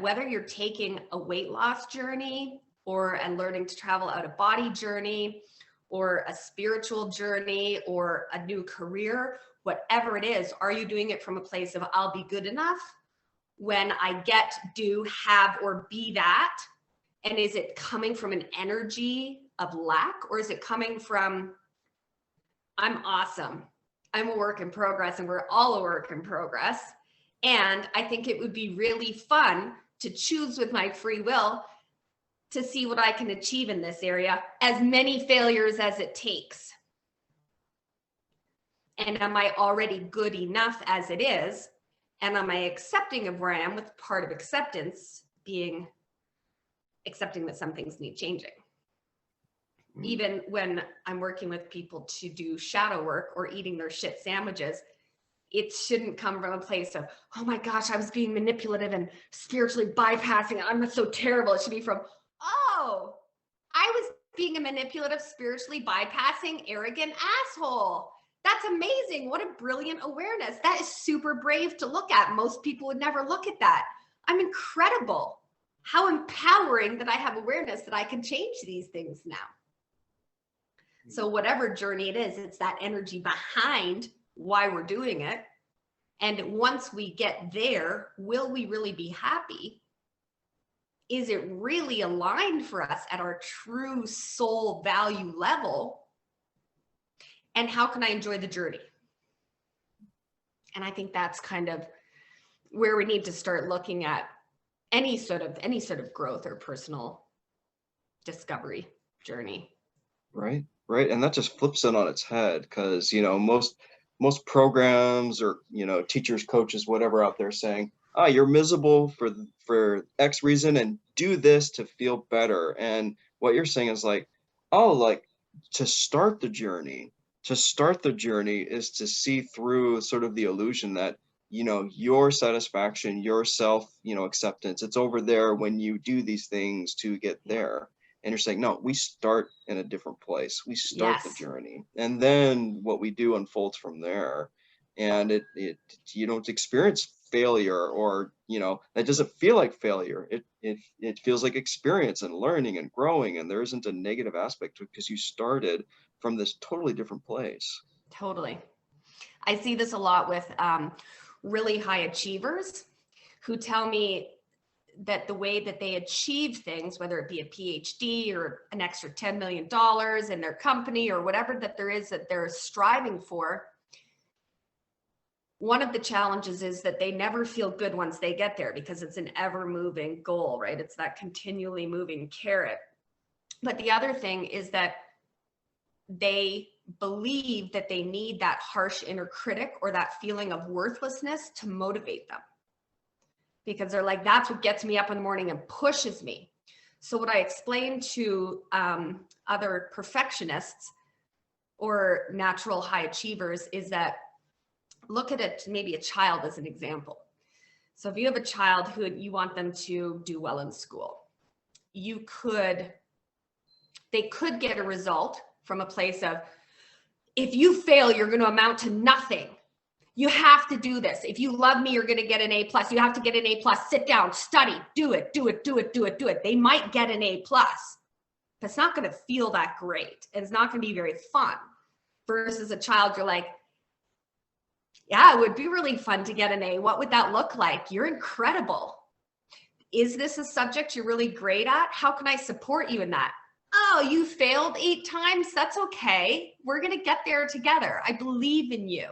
whether you're taking a weight loss journey or a learning to travel out of body journey or a spiritual journey or a new career, whatever it is, are you doing it from a place of I'll be good enough when I get, do, have, or be that? And is it coming from an energy of lack, or is it coming from I'm awesome, I'm a work in progress, and we're all a work in progress, and I think it would be really fun to choose with my free will to see what I can achieve in this area, as many failures as it takes. And am I already good enough as it is? And am I accepting of where I am, with part of acceptance being accepting that some things need changing? Even when I'm working with people to do shadow work or eating their shit sandwiches, it shouldn't come from a place of, oh my gosh, I was being manipulative and spiritually bypassing. I'm so terrible. It should be from, oh, I was being a manipulative, spiritually bypassing, arrogant asshole. That's amazing. What a brilliant awareness. That is super brave to look at. Most people would never look at that. I'm incredible. How empowering that I have awareness that I can change these things now. So whatever journey it is, it's that energy behind why we're doing it. And once we get there, will we really be happy? Is it really aligned for us at our true soul value level? And how can I enjoy the journey? And I think that's kind of where we need to start looking at any sort of growth or personal discovery journey. Right. Right. And that just flips it on its head, because, most programs or, teachers, coaches, whatever out there saying, you're miserable for X reason and do this to feel better. And what you're saying is like, to start the journey is to see through sort of the illusion that, your satisfaction, your self, acceptance, it's over there when you do these things to get there. And you're saying, no, we start in a different place. We start the journey. And then what we do unfolds from there. And you don't experience failure, or, that doesn't feel like failure. It feels like experience and learning and growing. And there isn't a negative aspect to it, because you started from this totally different place. Totally. I see this a lot with really high achievers who tell me that the way that they achieve things, whether it be a PhD or an extra $10 million in their company or whatever that there is that they're striving for, one of the challenges is that they never feel good once they get there, because it's an ever-moving goal, right? It's that continually moving carrot. But the other thing is that they believe that they need that harsh inner critic or that feeling of worthlessness to motivate them, because they're like, that's what gets me up in the morning and pushes me. So what I explain to other perfectionists or natural high achievers is that, look at it, maybe a child as an example. So if you have a child who you want them to do well in school, they could get a result from a place of, if you fail, you're going to amount to nothing. You have to do this. If you love me, you're going to get an A+. You have to get an A+. Sit down, study, do it. They might get an A+, but it's not going to feel that great. And it's not going to be very fun. Versus a child, you're like, yeah, it would be really fun to get an A. What would that look like? You're incredible. Is this a subject you're really great at? How can I support you in that? Oh, you failed 8 times? That's okay. We're going to get there together. I believe in you.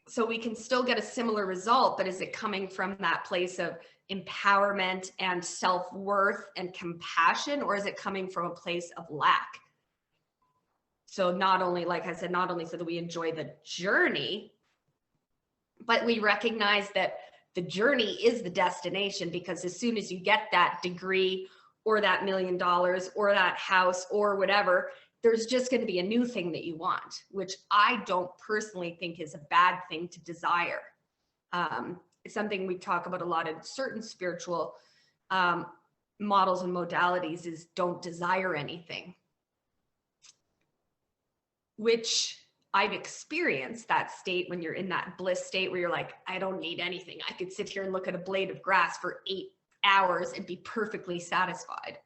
So we can still get a similar result, but is it coming from that place of empowerment and self-worth and compassion, or is it coming from a place of lack? So not only, like I said, not only so that we enjoy the journey, but we recognize that the journey is the destination, because as soon as you get that degree or that $1 million or that house or whatever, there's just going to be a new thing that you want, which I don't personally think is a bad thing to desire. It's something we talk about a lot in certain spiritual models and modalities, is don't desire anything, which I've experienced that state when you're in that bliss state where you're like, I don't need anything. I could sit here and look at a blade of grass for 8 hours and be perfectly satisfied.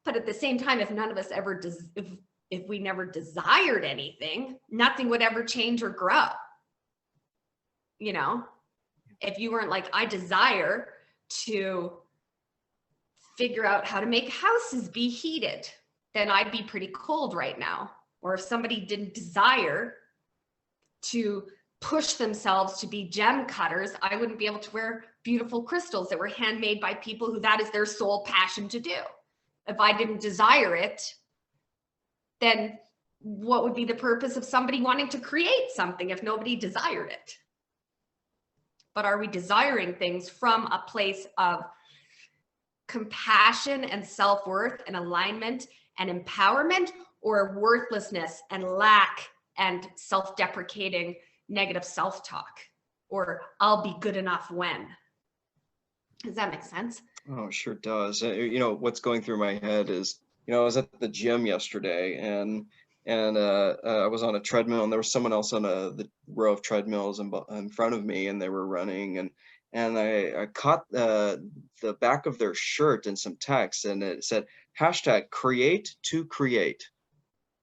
But at the same time, if none of us ever if we never desired anything, nothing would ever change or grow. You know, if you weren't like, I desire to figure out how to make houses be heated, then I'd be pretty cold right now. Or if somebody didn't desire to push themselves to be gem cutters, I wouldn't be able to wear beautiful crystals that were handmade by people who that is their sole passion to do. If I didn't desire it, then what would be the purpose of somebody wanting to create something if nobody desired it? But are we desiring things from a place of compassion and self-worth and alignment and empowerment, or worthlessness and lack and self-deprecating negative self-talk, or I'll be good enough when? Does that make sense? Oh, sure does. You know, what's going through my head is, you know, I was at the gym yesterday, and I was on a treadmill, and there was someone else on the row of treadmills in front of me, and they were running, and I caught the back of their shirt and some text, and it said hashtag create to create.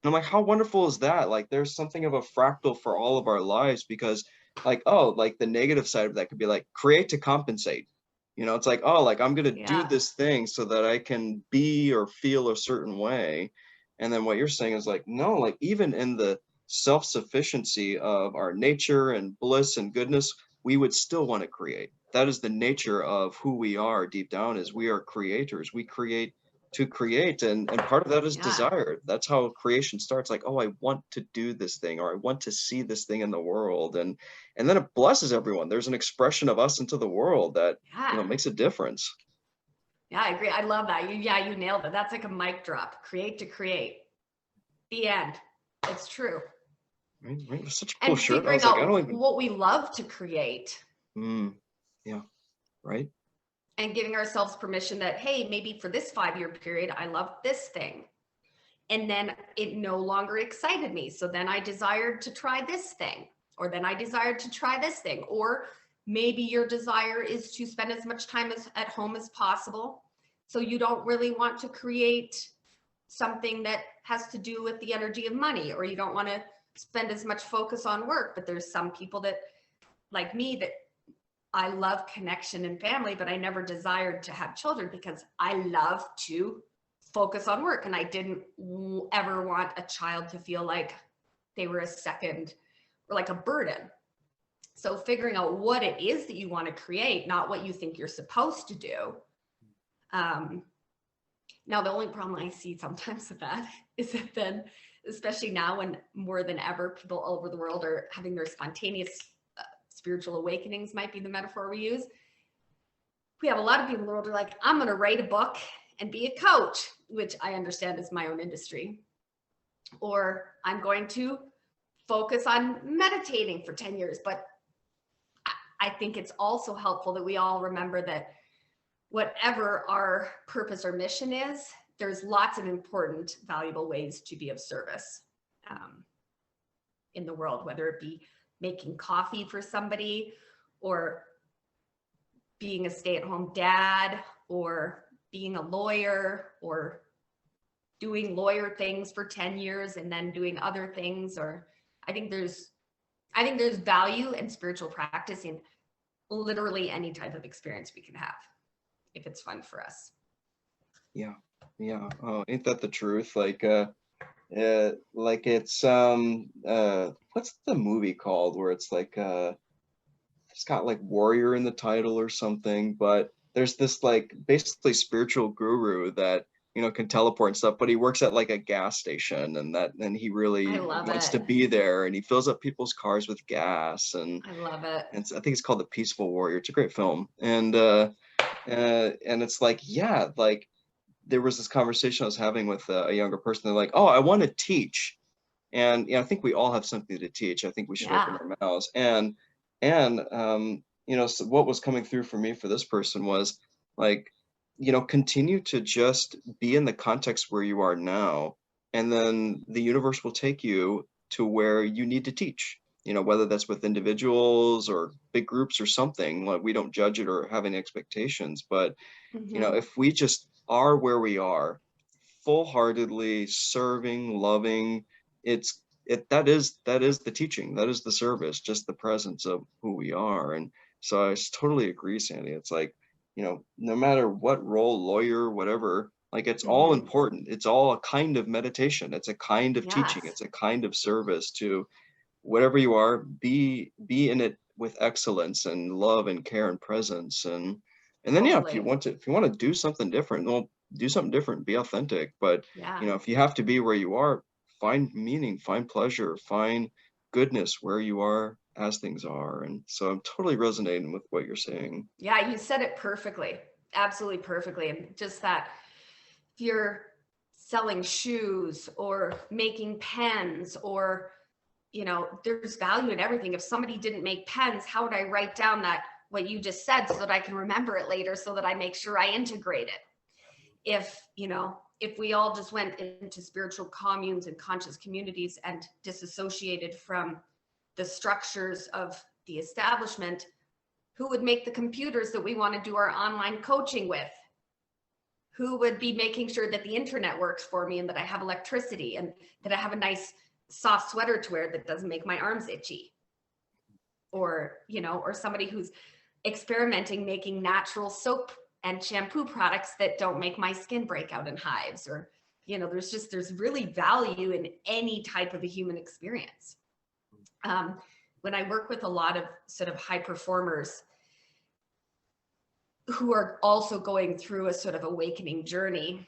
And I'm like, how wonderful is that? Like, there's something of a fractal for all of our lives, because like, oh, like the negative side of that could be like create to compensate. You know, it's like, oh, like I'm going to do this thing so that I can be or feel a certain way. And then what you're saying is like, no, like even in the self-sufficiency of our nature and bliss and goodness, we would still want to create. That is the nature of who we are deep down, is we are creators. We create to create, and part of that is desire. That's how creation starts. Like, oh, I want to do this thing, or I want to see this thing in the world, and then it blesses everyone. There's an expression of us into the world that you know makes a difference. Yeah, I agree. I love that. You nailed it. That's like a mic drop. Create to create. The end. It's true. Right. It was such a cool shirt. Figuring out what we love to create. Yeah. Right. And giving ourselves permission that, hey, maybe for this 5-year period, I love this thing. And then it no longer excited me. So then I desired to try this thing, or then I desired to try this thing. Or maybe your desire is to spend as much time at home as possible. So you don't really want to create something that has to do with the energy of money, or you don't want to spend as much focus on work. But there's some people that, like me, that I love connection and family, but I never desired to have children because I love to focus on work. And I didn't ever want a child to feel like they were a second or like a burden. So figuring out what it is that you want to create, not what you think you're supposed to do. Now, the only problem I see sometimes with that is that then, especially now when more than ever, people all over the world are having their spontaneous spiritual awakenings, might be the metaphor we use. We have a lot of people in the world who are like, I'm going to write a book and be a coach, which I understand is my own industry. Or I'm going to focus on meditating for 10 years. But I think it's also helpful that we all remember that whatever our purpose or mission is, there's lots of important, valuable ways to be of service in the world, whether it be making coffee for somebody, or being a stay-at-home dad, or being a lawyer, or doing lawyer things for 10 years and then doing other things. Or I think there's value and spiritual practice in literally any type of experience we can have, if it's fun for us. Yeah. Oh, ain't that the truth? Like it's what's the movie called where it's like it's got like warrior in the title or something, but there's this like basically spiritual guru that, you know, can teleport and stuff, but he works at like a gas station, and he really wants to be there, and he fills up people's cars with gas, and I love it. And I think it's called The Peaceful Warrior. It's a great film. And it's like, yeah, like there was this conversation I was having with a younger person. They're like, oh, I want to teach. And I think we all have something to teach. I think we should open our mouths. And so what was coming through for me for this person was like, continue to just be in the context where you are now. And then the universe will take you to where you need to teach, whether that's with individuals or big groups or something. Like, we don't judge it or have any expectations, but Mhm. if we just are where we are, full-heartedly serving, loving, that is the teaching, that is the service, just the presence of who we are. And so I totally agree, Sandy. It's like, no matter what role, lawyer, whatever, like, it's all Mhm. important. It's all a kind of meditation. It's a kind of teaching. Yes, It's a kind of service to whatever you are. Be in it with excellence and love and care and presence. And then, yeah, totally. if you want to do something different, well, do something different, be authentic. But Yeah. if you have to be where you are, find meaning, find pleasure, find goodness where you are as things are. And so I'm totally resonating with what you're saying. Yeah, you said it perfectly. Absolutely perfectly. And just that if you're selling shoes or making pens or, there's value in everything. If somebody didn't make pens, how would I write down that what you just said so that I can remember it later so that I make sure I integrate it? If we all just went into spiritual communes and conscious communities and disassociated from the structures of the establishment, who would make the computers that we want to do our online coaching with? Who would be making sure that the internet works for me and that I have electricity and that I have a nice soft sweater to wear that doesn't make my arms itchy? Or somebody who's experimenting making natural soap and shampoo products that don't make my skin break out in hives. Or there's really value in any type of a human experience. When I work with a lot of sort of high performers who are also going through a sort of awakening journey,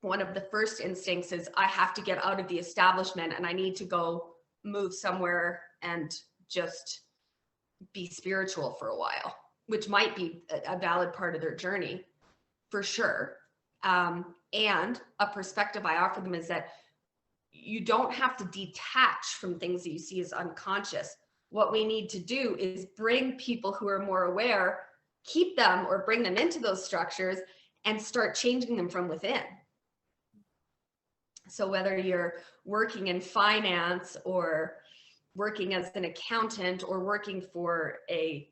one of the first instincts is I have to get out of the establishment and I need to go move somewhere and just be spiritual for a while, which might be a valid part of their journey for sure. And a perspective I offer them is that you don't have to detach from things that you see as unconscious. What we need to do is bring people who are more aware, keep them or bring them into those structures and start changing them from within. So whether you're working in finance or working as an accountant or working for a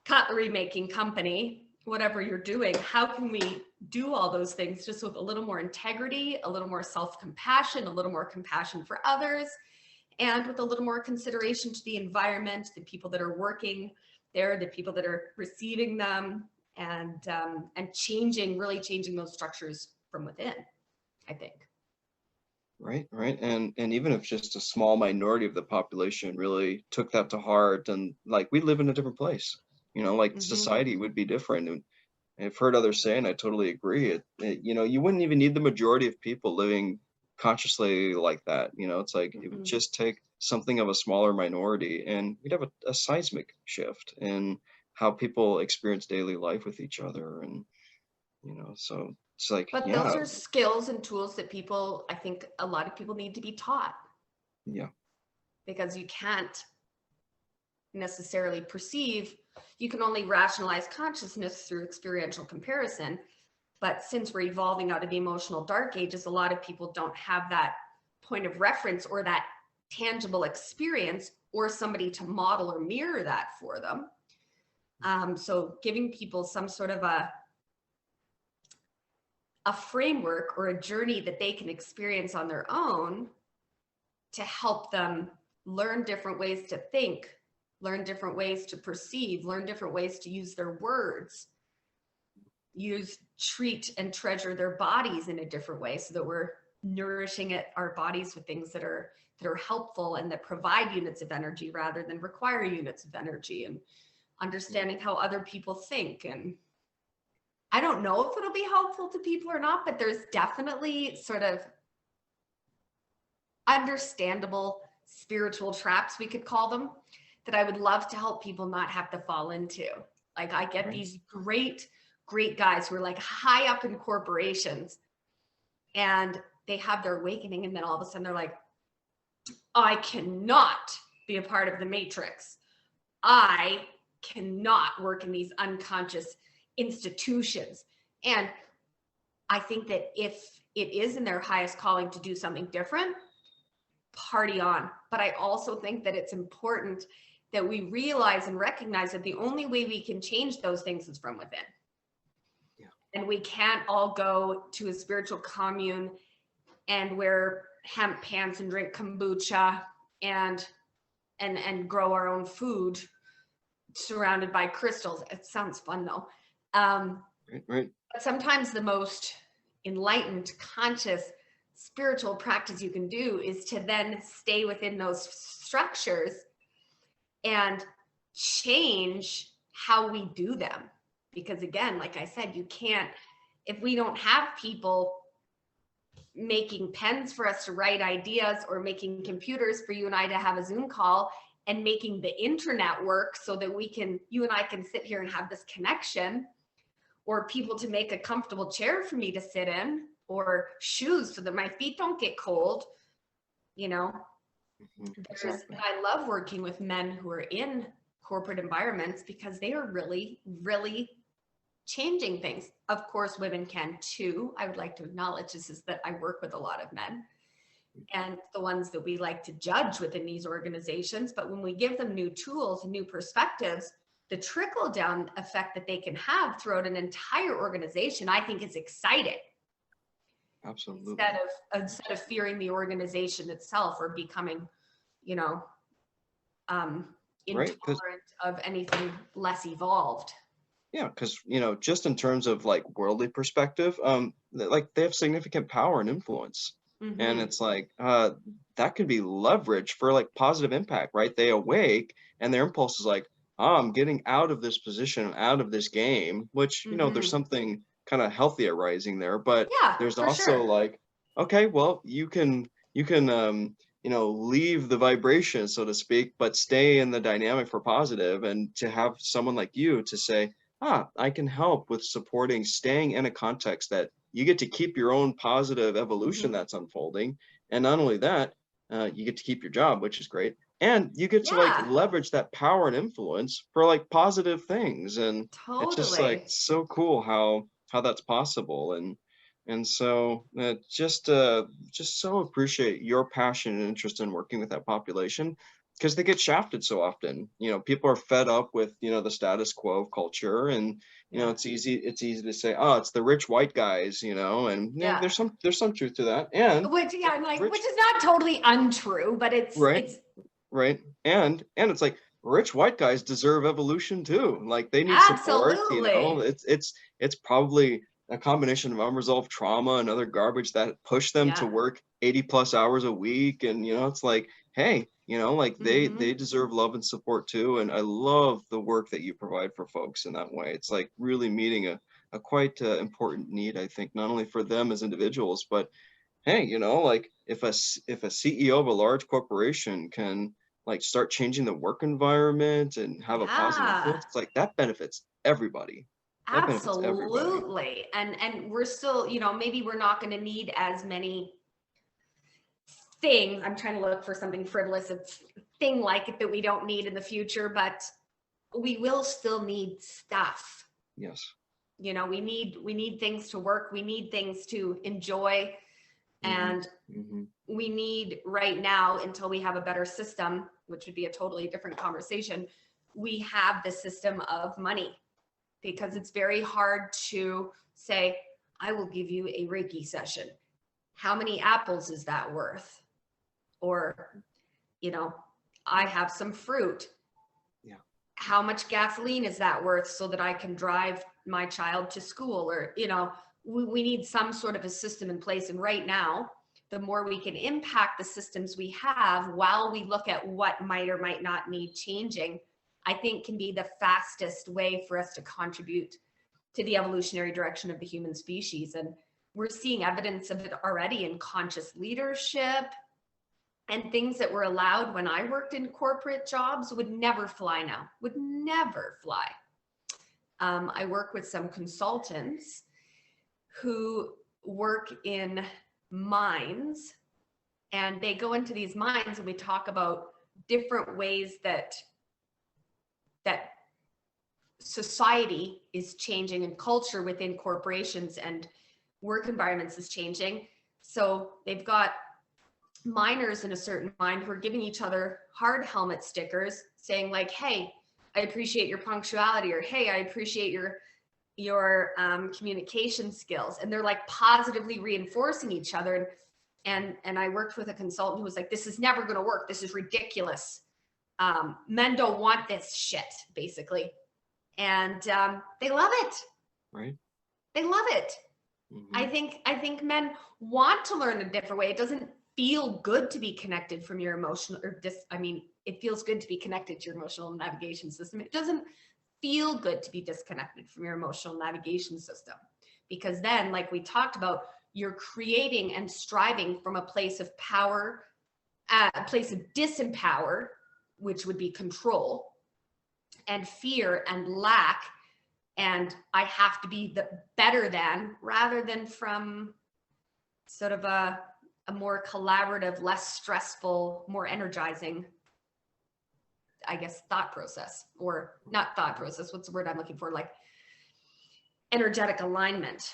cutlery making company, whatever you're doing, how can we do all those things just with a little more integrity, a little more self-compassion, a little more compassion for others, and with a little more consideration to the environment, the people that are working there, the people that are receiving them, and really changing those structures from within, I think. Right. And even if just a small minority of the population really took that to heart, and like, we live in a different place, like, Mm-hmm. society would be different. And I've heard others say, and I totally agree, you wouldn't even need the majority of people living consciously like that. It's like, it would Mm-hmm. just take something of a smaller minority, and we'd have a seismic shift in how people experience daily life with each other. And, so it's like, But those yeah, are skills and tools that I think a lot of people need to be taught, yeah, because you can't necessarily perceive, you can only rationalize consciousness through experiential comparison. But since we're evolving out of the emotional dark ages, a lot of people don't have that point of reference or that tangible experience or somebody to model or mirror that for them. So giving people some sort of a framework or a journey that they can experience on their own to help them learn different ways to think, learn different ways to perceive, learn different ways to use their words, treat and treasure their bodies in a different way, so that we're nourishing our bodies with things that are helpful and that provide units of energy rather than require units of energy, and understanding how other people think. And I don't know if it'll be helpful to people or not, but there's definitely sort of understandable spiritual traps, we could call them, that I would love to help people not have to fall into. Like, I get right. these great guys who are like high up in corporations, and they have their awakening, and then all of a sudden they're like, I cannot be a part of the matrix. I cannot work in these unconscious institutions. And I think that if it is in their highest calling to do something different, party on. But I also think that it's important that we realize and recognize that the only way we can change those things is from within. Yeah. And we can't all go to a spiritual commune and wear hemp pants and drink kombucha and grow our own food surrounded by crystals. It sounds fun though. Right. But sometimes the most enlightened, conscious, spiritual practice you can do is to then stay within those structures and change how we do them. Because again, like I said, you can't, if we don't have people making pens for us to write ideas, or making computers for you and I to have a Zoom call, and making the internet work so that you and I can sit here and have this connection, or people to make a comfortable chair for me to sit in, or shoes so that my feet don't get cold, you know. Exactly. I love working with men who are in corporate environments because they are really, really changing things. Of course, women can too. I would like to acknowledge this is that I work with a lot of men, and the ones that we like to judge within these organizations. But when we give them new tools and new perspectives, the trickle down effect that they can have throughout an entire organization, I think is exciting. Absolutely. Instead of fearing the organization itself, or becoming, you know, intolerant of anything less evolved. Yeah, because just in terms of like worldly perspective, like they have significant power and influence, and it's like that could be leveraged for like positive impact, right? They awake, and their impulse is like, oh, I'm getting out of this position, out of this game, which there's something kind of healthy arising there, but Yeah, there's for also sure. like, okay, well, you can leave the vibration, so to speak, but stay in the dynamic for positive, and to have someone like you to say, I can help with supporting, staying in a context that you get to keep your own positive evolution that's unfolding. And not only that, you get to keep your job, which is great. And you get to like Yeah, leverage that power and influence for like positive things. And it's just like totally. so cool how that's possible. And so just so appreciate your passion and interest in working with that population, because they get shafted so often. People are fed up with the status quo of culture, and it's easy to say, oh, it's the rich white guys, and Yeah. there's some truth to that. And Which, yeah, rich, which is not totally untrue, but right, it's right, and it's like rich white guys deserve evolution too. Like they need support. absolutely. It's probably a combination of unresolved trauma and other garbage that push them to Yeah. work 80 plus hours a week. And it's like, hey, like they Mhm. deserve love and support too. And I love the work that you provide for folks in that way. It's like really meeting a quite important need, I think, not only for them as individuals, but hey, like if a CEO of a large corporation can like start changing the work environment and have a positive Yeah. influence, it's like that benefits everybody. That benefits everybody. Absolutely. And we're still, maybe we're not going to need as many things. I'm trying to look for something frivolous, a thing like it that we don't need in the future, but we will still need stuff. Yes. We need things to work. We need things to enjoy. And we need right now, until we have a better system, which would be a totally different conversation, we have the system of money, because it's very hard to say, I will give you a Reiki session. How many apples is that worth? Or, I have some fruit. Yeah. How much gasoline is that worth so that I can drive my child to school? Or, we need some sort of a system in place. And right now, the more we can impact the systems we have while we look at what might or might not need changing, I think can be the fastest way for us to contribute to the evolutionary direction of the human species. And we're seeing evidence of it already in conscious leadership, and things that were allowed when I worked in corporate jobs would never fly now, would never fly. I work with some consultants who work in mines, and they go into these mines and we talk about different ways that society is changing and culture within corporations and work environments is changing. So they've got minors in a certain mine who are giving each other hard helmet stickers saying like, hey, I appreciate your punctuality, or hey, I appreciate your communication skills. And they're like positively reinforcing each other. And I worked with a consultant who was like, this is never going to work. This is ridiculous. Men don't want this shit, basically. And they love it. Right. They love it. Mm-hmm. I think men want to learn a different way. It doesn't feel good to be connected from your emotional it feels good to be connected to your emotional navigation system. It doesn't feel good to be disconnected from your emotional navigation system, because then, like we talked about, you're creating and striving from a place of power, a place of disempower, which would be control and fear and lack, and I have to be the better than, rather than from sort of a more collaborative, less stressful, more energizing, I guess, thought process, or not thought process. What's the word I'm looking for? Like energetic alignment.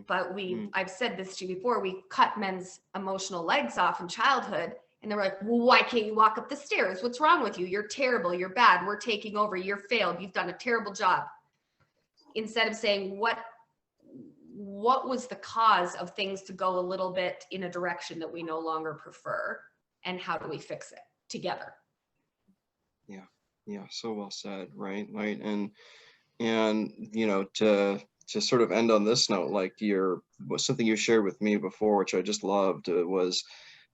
But I've said this to you before, we cut men's emotional legs off in childhood, and they're like, well, why can't you walk up the stairs? What's wrong with you? You're terrible. You're bad. We're taking over. You're failed. You've done a terrible job. Instead of saying, what was the cause of things to go a little bit in a direction that we no longer prefer, and how do we fix it together? Yeah, so well said. Right. And to sort of end on this note, like something you shared with me before, which I just loved, was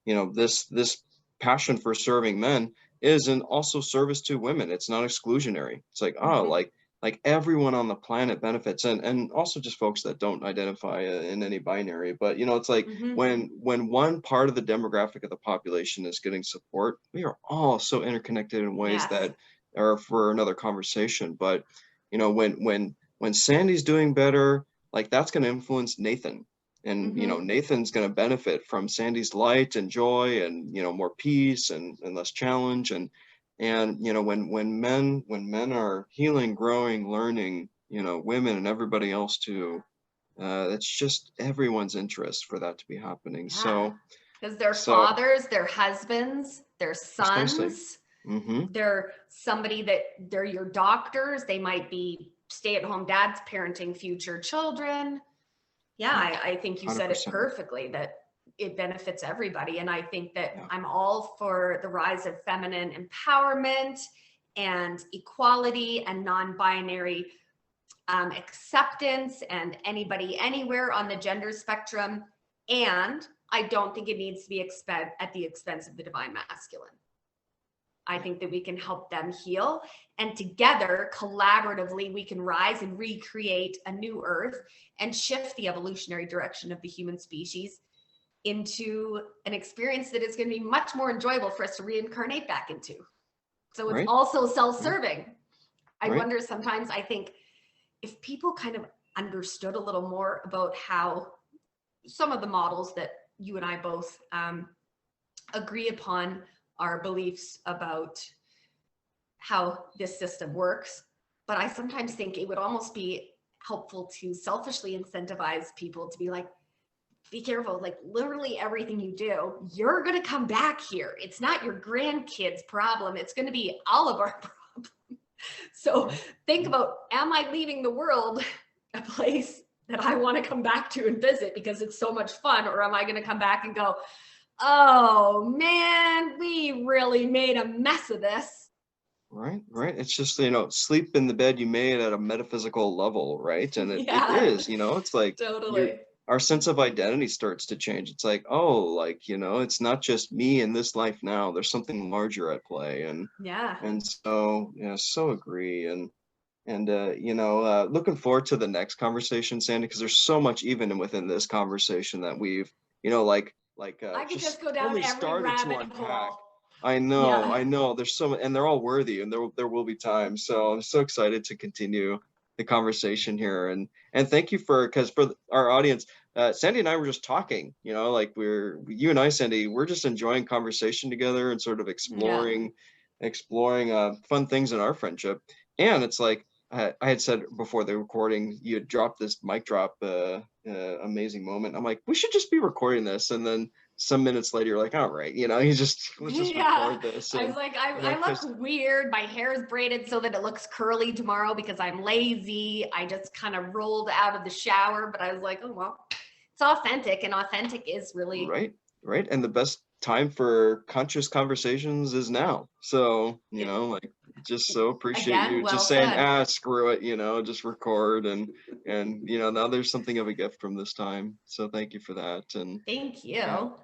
this passion for serving men is an also service to women. It's not exclusionary. It's like, like everyone on the planet benefits, and also just folks that don't identify in any binary. But it's like when one part of the demographic of the population is getting support, we are all so interconnected in ways that are for another conversation. But when Sandy's doing better, like that's going to influence Nathan. And Nathan's going to benefit from Sandy's light and joy, and more peace and less challenge. And when men are healing, growing, learning, women and everybody else too, it's just everyone's interest for that to be happening. So because their fathers, their husbands, their sons, they're somebody that they're your doctors, they might be stay-at-home dads parenting future children. I think you 100%. Said it perfectly, that it benefits everybody. And I think that I'm all for the rise of feminine empowerment and equality and non-binary acceptance, and anybody anywhere on the gender spectrum. And I don't think it needs to be at the expense of the divine masculine. I think that we can help them heal, and together, collaboratively, we can rise and recreate a new earth and shift the evolutionary direction of the human species into an experience that is going to be much more enjoyable for us to reincarnate back into. So it's also self-serving. I wonder sometimes, I think if people kind of understood a little more about how some of the models that you and I both agree upon, our beliefs about how this system works, but I sometimes think it would almost be helpful to selfishly incentivize people to be like, be careful, like literally everything you do, you're going to come back here. It's not your grandkids' problem. It's going to be all of our problem. So think about, am I leaving the world a place that I want to come back to and visit because it's so much fun? Or am I going to come back and go, oh man, we really made a mess of this. Right. It's just, sleep in the bed you made at a metaphysical level, right? And it is, it's like totally. Our sense of identity starts to change. It's like, it's not just me in this life now. There's something larger at play. And so, so agree. And looking forward to the next conversation, Sandy, because there's so much even within this conversation that we've, I could just go down every rabbit hole. I know. There's so, and they're all worthy, and there will be time. So I'm so excited to continue the conversation here, and thank you because for our audience, Sandy and I were just talking. You and I, Sandy, we're just enjoying conversation together and sort of exploring fun things in our friendship. And it's like I had said before the recording, you had dropped this mic drop, amazing moment. I'm like, we should just be recording this, and then some minutes later, you're like, all right, you know, let's just Yeah, record this. I was And, like, you know, I because, look weird. My hair is braided so that it looks curly tomorrow because I'm lazy. I just kind of rolled out of the shower, but I was like, oh, well, it's authentic, and authentic is really, right, right. And the best time for conscious conversations is now. So, you know, like, just so appreciate again, you just well saying, said. screw it, you know, just record. And, you know, now there's something of a gift from this time. So thank you for that. And Thank yeah, you.